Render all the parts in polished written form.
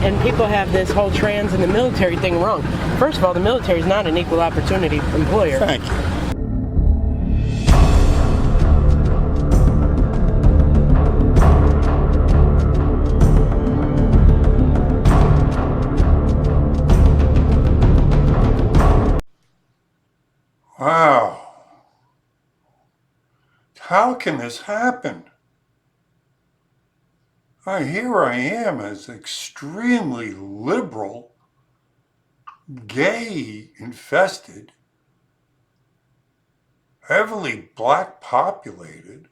and people have this whole trans and the military thing wrong. First of all, the military is not an equal opportunity employer. Thank you. Wow. How can this happen? Here I am as extremely liberal, gay infested, heavily black populated,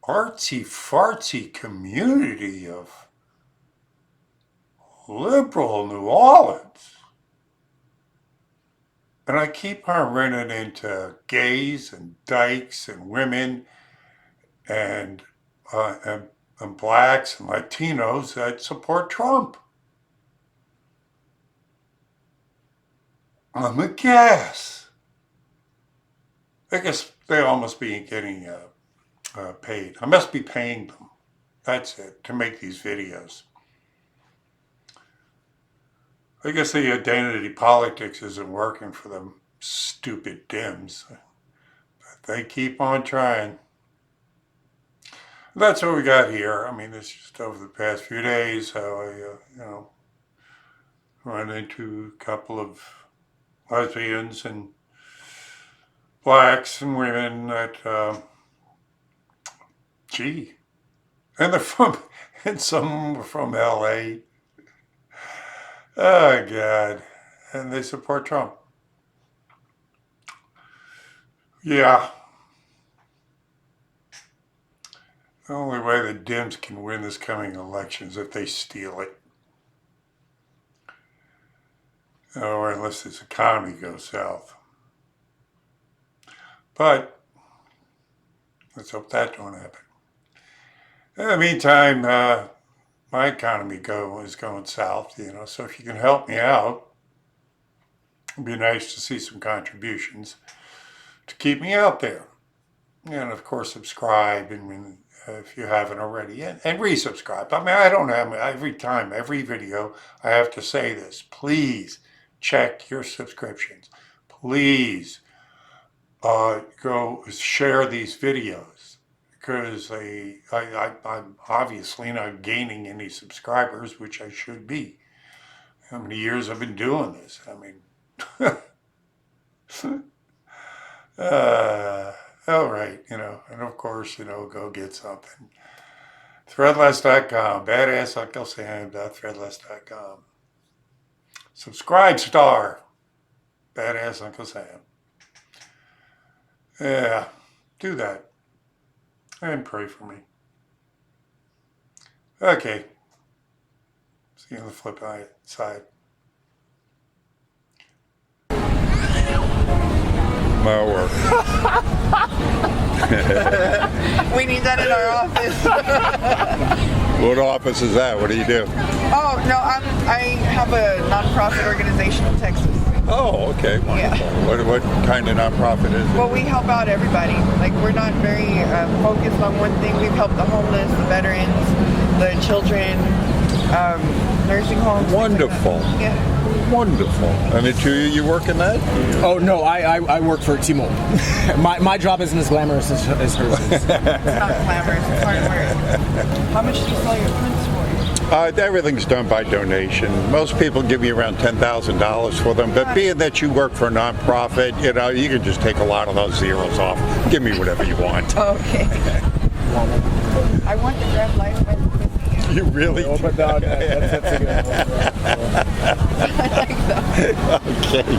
artsy fartsy community of liberal New Orleans. And I keep on running into gays and dykes and women and blacks and Latinos that support Trump. I'm aghast. I guess they all must be getting paid. I must be paying them. That's it, to make these videos. I guess the identity politics isn't working for them stupid Dems. But they keep on trying. That's what we got here. I mean, this is just over the past few days how I, run into a couple of lesbians and blacks and women that, and they're from, and some are from LA. Oh, God. And they support Trump. Yeah. The only way the Dems can win this coming election is if they steal it. Or unless this economy goes south. But let's hope that don't happen. In the meantime, my economy is going south, so if you can help me out, it'd be nice to see some contributions to keep me out there. And of course, subscribe and if you haven't already, and resubscribe. I mean, I don't have every video, I have to say this. Please check your subscriptions. Please go share these videos because I'm obviously not gaining any subscribers, which I should be. How many years I've been doing this? I mean, all right, and of course, go get something. Threadless.com, badassunclesam.threadless.com. Subscribe star, Badass Uncle Sam. Yeah, do that. And pray for me. Okay. See you on the flip side. My work. We need that in our office. What office is that? What do you do? Oh, no, I have a nonprofit organization in Texas. Oh, okay. Wonderful. Yeah. What kind of nonprofit is it? Well, we help out everybody. Like, we're not very focused on one thing. We've helped the homeless, the veterans, the children, nursing homes. Wonderful. Like yeah. Wonderful. And the two of you work in that? Oh, no, I work for T-Mobile. my job isn't as glamorous as hers is. It's not glamorous. It's hard work. How much do you sell your prints for? Everything's done by donation. Most people give you around $10,000 for them, but being that you work for a nonprofit, you can just take a lot of those zeros off. Give me whatever you want. Okay. I want the grab life by the pussy. You really? No, but that's a good one. I like that. Okay.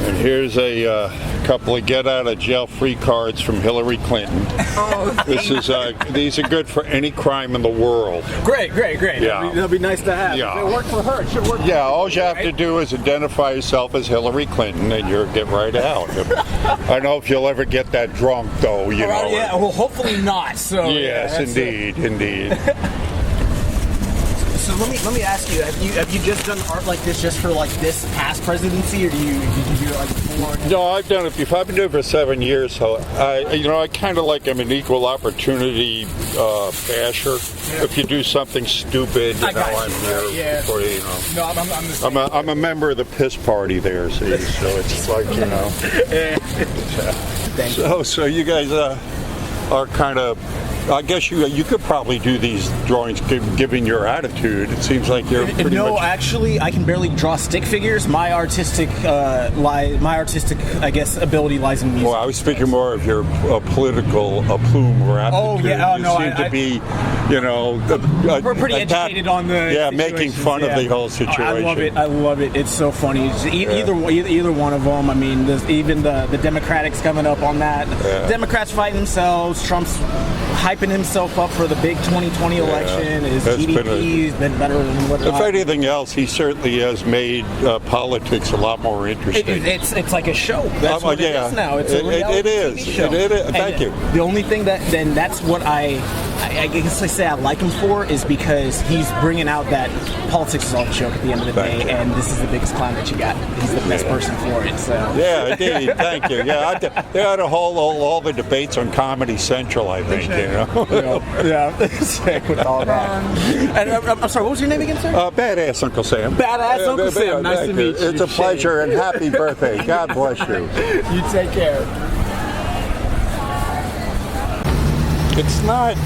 And here's a couple of get-out-of-jail-free cards from Hillary Clinton. Oh, These are good for any crime in the world. Great. Yeah. That'll be nice to have. Yeah. If it worked for her, it should work for Yeah, you, all you have right? to do is identify yourself as Hillary Clinton, and you'll get right out. I don't know if you'll ever get that drunk, though. Yeah, well, hopefully not. So Yes, indeed. So let me ask you: Have you just done art like this just for like this past presidency, or do you do like No, I've done it before. I've been doing it for 7 years, so I kind of like I'm an equal opportunity basher. If you do something stupid, I'm here for you. No, I'm the same. I'm a member of the piss party there, see, so it's like, So you guys are kind of, I guess you could probably do these drawings given your attitude. It seems like you're pretty much... actually, I can barely draw stick figures. My artistic, I guess, ability lies in music. Well, I was speaking more of your political plume or aptitude. Oh, yeah. You seem to be, we're pretty educated on the making fun of the whole situation. I love it. It's so funny. Either one of them. I mean, even the Democrats coming up on that. Yeah. Democrats fighting themselves. Trump's hyping himself up for the big 2020 election. His GDP's been better than what. If anything else, he certainly has made politics a lot more interesting. It's like a show. That's what it is now. It's a reality TV show. It is. Thank you. The only thing that's what I guess I say I like him for is because he's bringing out that politics is all a joke at the end of the day, and this is the biggest clown that you got. He's the best person for it. So. Yeah, indeed. Thank you. Yeah, they had all the debates on Comedy Central, I think. Same with all that. And I'm sorry, what was your name again, sir? Badass Uncle Sam. Badass Uncle Sam. Nice to meet you. It's a pleasure and happy birthday. God bless you. You take care. It's not,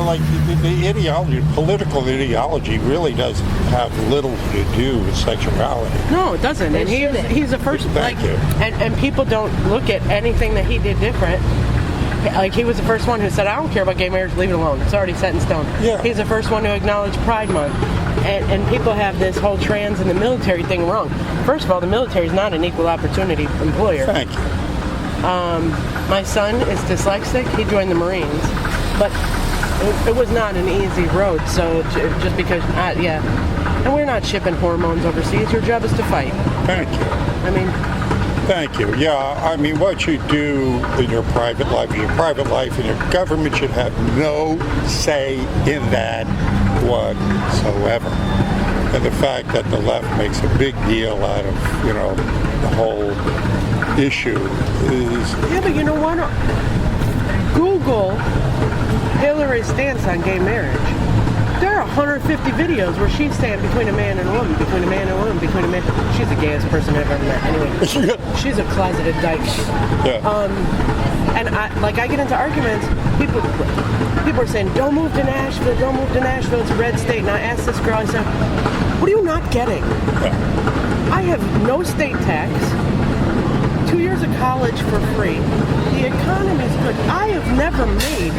like the ideology, political ideology really does have little to do with sexuality. No, it doesn't. And he's the first. Thank you. And people don't look at anything that he did different. Like, he was the first one who said, I don't care about gay marriage, leave it alone. It's already set in stone. Yeah. He's the first one to acknowledge Pride Month. And people have this whole trans and the military thing wrong. First of all, the military is not an equal opportunity employer. Thank you. My son is dyslexic. He joined the Marines. But it was not an easy road. So just because, and we're not shipping hormones overseas. Your job is to fight. Thank you. Thank you. Yeah, I mean, what you do in your private life and your government should have no say in that whatsoever. And the fact that the left makes a big deal out of, the whole issue is... Yeah, but you know what? Google Hillary's stance on gay marriage. There are 150 videos where she's standing between a man and a woman, between a man and a woman, between a man. She's the gayest person I've ever met. Anyway, she's a closeted dyke. Yeah. And I get into arguments. People are saying, don't move to Nashville, it's a red state. And I asked this girl, I said, what are you not getting? Yeah. I have no state tax, 2 years of college for free. The economy is good. I have never made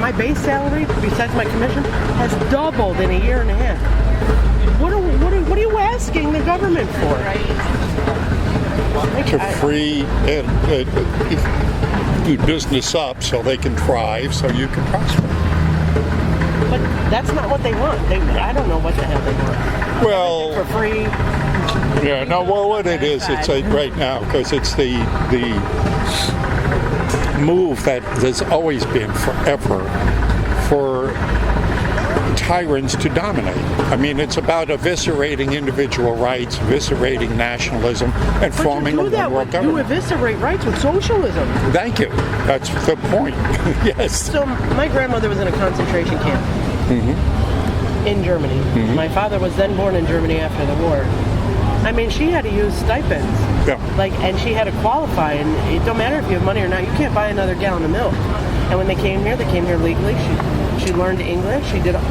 my base salary, besides my commission, has doubled in a year and a half. What are you asking the government for? To free business up so they can thrive, so you can prosper. But that's not what they want. I don't know what the hell they want. Well, for free. Yeah. No. Well, what it is, it's right now because it's the move that has always been forever for tyrants to dominate. I mean, it's about eviscerating individual rights, eviscerating nationalism, and forming a one-world government. You eviscerate rights with socialism. Thank you. That's the point. Yes. So my grandmother was in a concentration camp in Germany. My father was then born in Germany after the war. I mean, she had to use stipends. Yeah. And she had to qualify, and it don't matter if you have money or not. You can't buy another gallon of milk. And when they came here legally. She learned English. She did I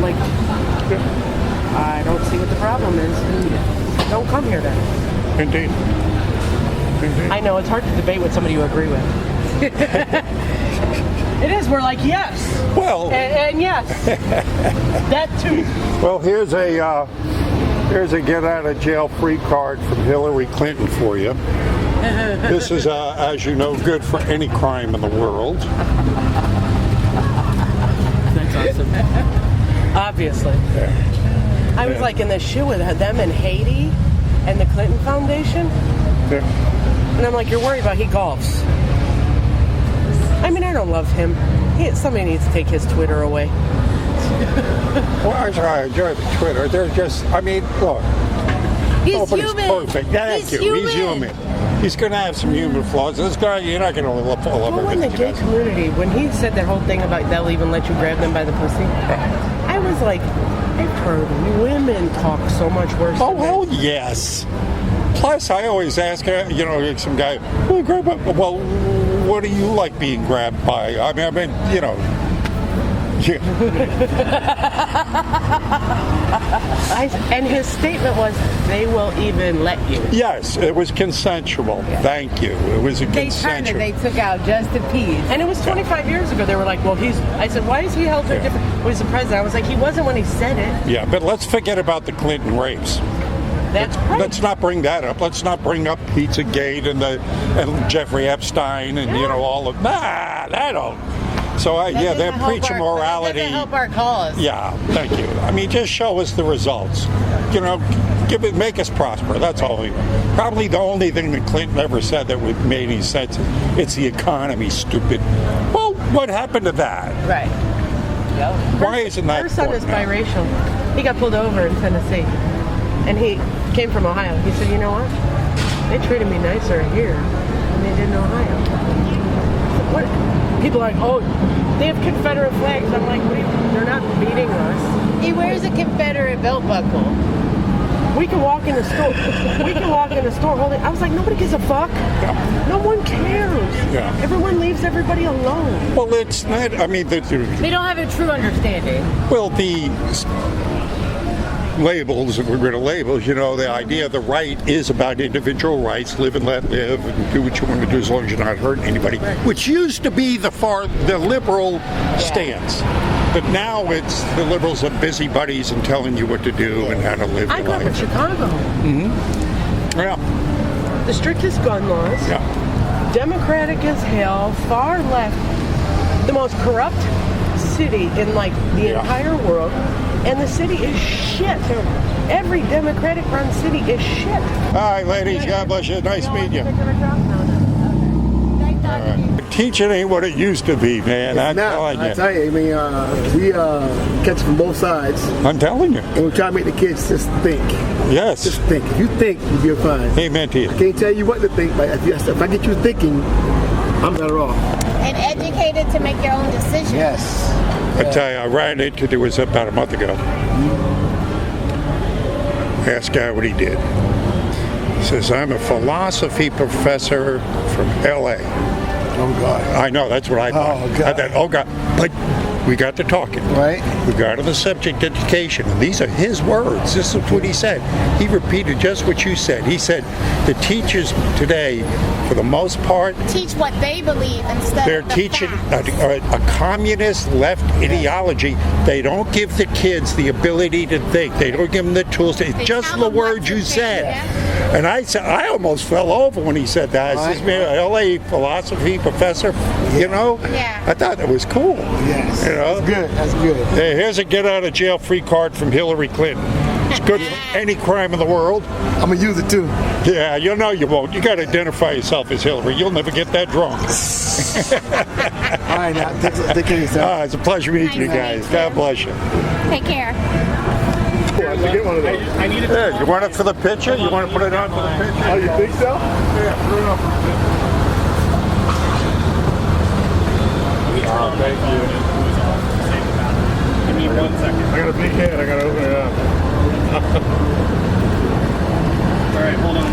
don't see what the problem is. Don't come here then. Indeed. I know it's hard to debate with somebody you agree with. It is. We're like, yes. Well. And yes. That too. Well, here's a get out of jail free card from Hillary Clinton for you. This is, as you know, good for any crime in the world. That's awesome. Obviously. Yeah. I was like in the shoe with them in Haiti and the Clinton Foundation. Yeah. And I'm like, you're worried about he golfs. I mean, I don't love him. Somebody needs to take his Twitter away. Well, I enjoy the Twitter. They're just, I mean, look, He's Oh, but human. he's perfect. Thank He's you. He's human. human. He's going to have some human flaws. This guy, you're not going to love all of Well, when the everything he gay does. community, when he said that whole thing about they'll even let you grab them by the pussy, I was like, I've heard women talk so much worse. Oh, than men. hell yes. Plus, I always ask, like some guy, well, well, what do you like being grabbed by? I mean, yeah. And his statement was, they will even let you. Yes, it was consensual. Thank you. It was a They turned consensual. it. They took out just the peas. And it was 25 years ago. They were like, well, I said, why is he held to a different, well, he's the president. I was like, he wasn't when he said it. Yeah, but let's forget about the Clinton rapes. That's right. Let's not bring that up. Let's not bring up Pizzagate and Jeffrey Epstein and all of that. I don't. So they're preaching morality. That doesn't help our cause. Yeah, thank you. I mean, just show us the results. Make us prosper. That's all. Probably the only thing that Clinton ever said that would made any sense. It's the economy, stupid. Well, what happened to that? Right. Yep. Why isn't that? Her son is important now? biracial. He got pulled over in Tennessee. And he came from Ohio. He said, you know what? They treated me nicer here than they did in Ohio. What? People are like, oh, they have Confederate flags. I'm like, they're not beating us. He wears a Confederate belt buckle. We can walk in the store. Holding. I was like, nobody gives a fuck. Yeah. No one cares. Yeah. Everyone leaves everybody alone. Well, it's not. I mean, They don't have a true understanding. the labels, if we're going to labels, the idea of the right is about individual rights, live and let live, and do what you want to do as long as you're not hurting anybody, which used to be the liberal stance. But now it's the liberals are busybodies and telling you what to do and how to live I your grew up in life. Chicago. Yeah, The strictest gun laws. yeah. Democratic as hell, far left, the most corrupt city in the entire world, and the city is shit. Every Democratic run city is shit. All right, ladies, God bless you. Nice meeting you. All right. Teaching ain't what it used to be, man. I'm telling I you. tell you, I mean, we catch from both sides, I'm telling you. and we try to make the kids just think. Yes. Just think. If you think, you'll be fine. Amen to you. I can't tell you what to think, but if I get you thinking, I'm better off. And educated to make your own decisions. Yes. I tell you, I ran into it was about a month ago. Asked guy what he did. He says, I'm a philosophy professor from L.A. Oh, God. I know, that's what I thought. Oh, God. I thought, oh, God. But we got to talking. Right. We got to the subject education. And these are his words. This is what he said. He repeated just what you said. He said, the teachers today, for the most part, Teach what they believe instead they're of the teaching facts. a communist left ideology. They don't give the kids the ability to think. They don't give them the tools. It's They just tell the them what words to you think, said. yeah. And I said, I almost fell over when he said that. I said, man, LA philosophy professor, Yeah. I thought that was cool. Yes. That's good. That's good. Hey, here's a get out of jail free card from Hillary Clinton. It's good for any crime in the world. I'm going to use it, too. Yeah, you know you won't. You got to identify yourself as Hillary. You'll never get that drunk. All right, now, take care of yourself. It's a pleasure meeting you guys. God bless you. Take care. Get one of those. Yeah, you want it for the picture? You want to put it on for the picture? Oh, you think so? Yeah, put it on for the picture. Oh, thank you. Give me 1 second. I got a big head. I got to open it up. All right, hold on.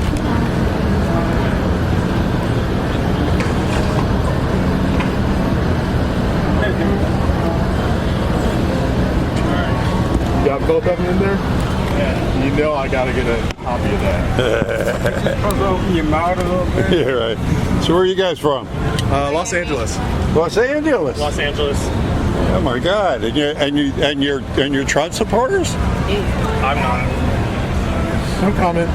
You got both of them in there? Yeah. You know I gotta get a copy of that. Open your mouth a little bit. Yeah, right. So where are you guys from? Los Angeles. Los Angeles. Los Angeles. Oh my God! And you're Trump supporters? I'm not. No comment.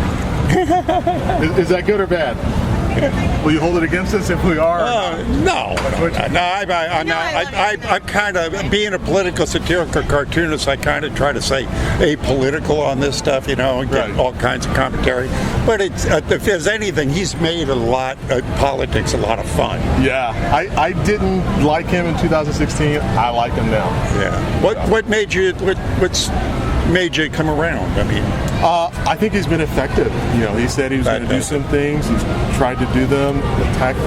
Is that good or bad? Will you hold it against us if we are? No. I'm kind of being a political satirical cartoonist. I kind of try to say apolitical on this stuff, and get all kinds of commentary. But it's if there's anything, he's made politics a lot of fun. Yeah. I didn't like him in 2016. I like him now. Yeah. What made you? made you come around? I mean, I think he's been effective. You know, he said he was going to do some things. He's tried to do them.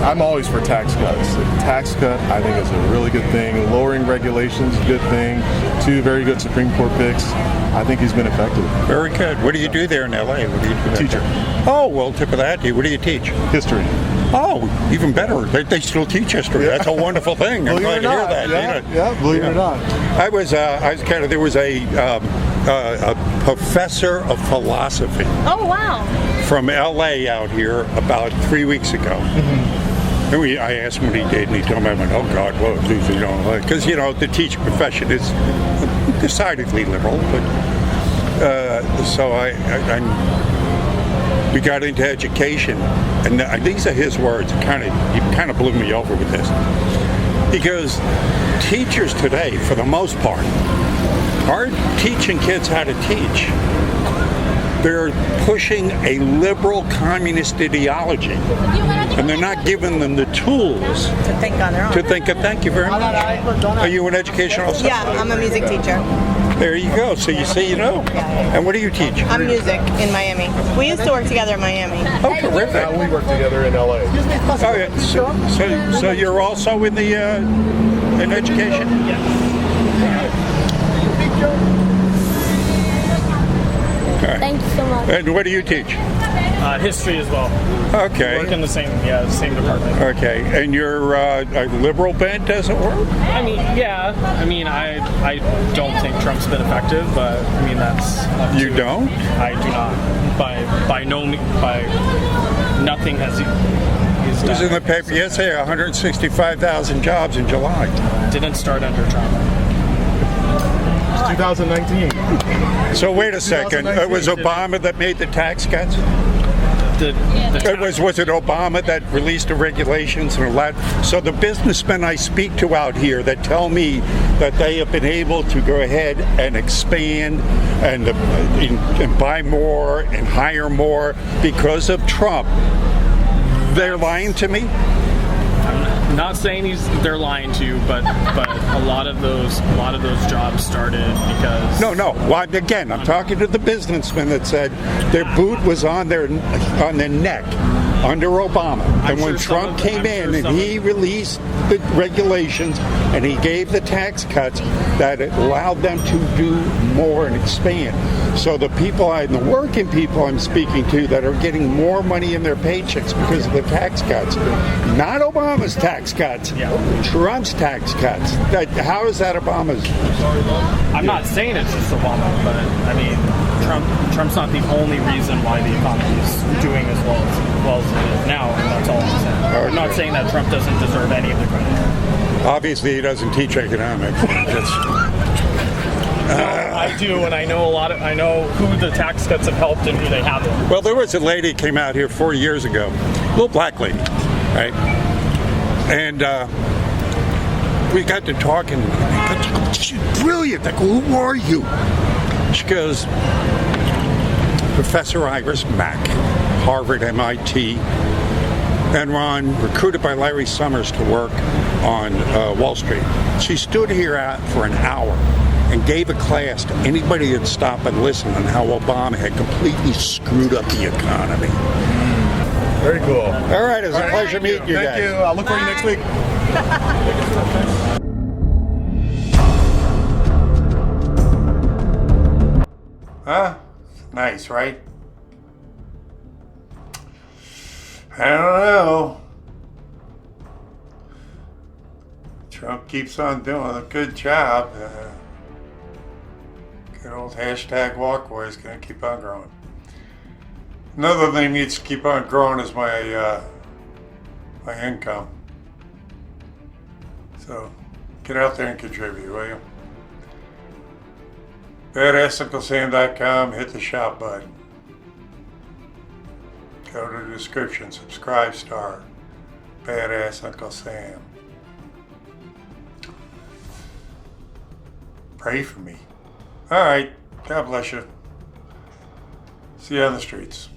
I'm always for tax cuts. The tax cut, I think, is a really good thing. Lowering regulations, good thing. 2 very good Supreme Court picks. I think he's been effective. very good. What do you do there in LA? What do you do? Teacher. Oh, well, tip of the hat to you. What do you teach? History. Oh, even better. They still teach history. That's a wonderful thing. I'm glad to hear that. Yeah, believe it or not. I was kind of, there was a professor of philosophy Oh, wow. from LA out here about 3 weeks ago. And I asked him what he did, and he told me, I went, oh God, well, geez, you know, because, you know, the teaching profession is decidedly liberal, but so we got into education, and these are his words. He kind of blew me over with this. He goes, teachers today, for the most part, aren't teaching kids how to teach. They're pushing a liberal communist ideology, and they're not giving them the tools To think on their own. to think of. Thank you very much. Are you an educational also? Yeah, I'm a music teacher. There you go. So you see, you know. And what do you teach? I'm music in Miami. We used to work together in Miami. Oh, terrific. We work together in LA. Oh, yeah. So you're also in the in education? Thank you so much. And what do you teach? History as well. Okay. Work in the same department. Okay. And you're a liberal bent, as it were? I mean, yeah. I mean, I don't think Trump's been effective, but I mean that's up You to- don't? I do not. By nothing has he's It was done. in the paper yesterday, 165,000 jobs in July. Didn't start under Trump. It's 2019. So wait a second. It was Obama that made the tax cuts? Was it Obama that released the regulations and allowed? So the businessmen I speak to out here that tell me that they have been able to go ahead and expand and buy more and hire more because of Trump, they're lying to me? I'm not saying they're lying to you, but a lot of those jobs started because No. Well, again, I'm talking to the businessmen that said their boot was on their neck under Obama, and when Trump came in and he released the regulations and he gave the tax cuts, that it allowed them to do more and expand. So the working people I'm speaking to that are getting more money in their paychecks because of the tax cuts, not Obama's tax cuts, Trump's tax cuts. How is that Obama's? I'm not saying it's just Obama, but I mean Trump's not the only reason why the economy is doing as well as it is now, and that's all I'm saying. I'm not saying that Trump doesn't deserve any of the credit. Obviously, he doesn't teach economics. I do, and I know who the tax cuts have helped and who they haven't. Well, there was a lady came out here 4 years ago, a little black lady, right? And we got to talking. She's brilliant. I go, who are you? She goes, Professor Iris Mack, Harvard, MIT, and Ron, recruited by Larry Summers to work on Wall Street. She stood here for an hour and gave a class to anybody that'd stop and listen on how Obama had completely screwed up the economy. Very cool. All right, it was a pleasure meeting you guys. Thank you. I'll look for you next week. Huh? Nice, right? I don't know. Trump keeps on doing a good job. Good old hashtag walkaway is going to keep on growing. Another thing needs to keep on growing is my income. So get out there and contribute, will you? BadassUncleSam.com, hit the shop button. Go to the description, subscribe star, Badass Uncle Sam. Pray for me. All right, God bless you. See you on the streets.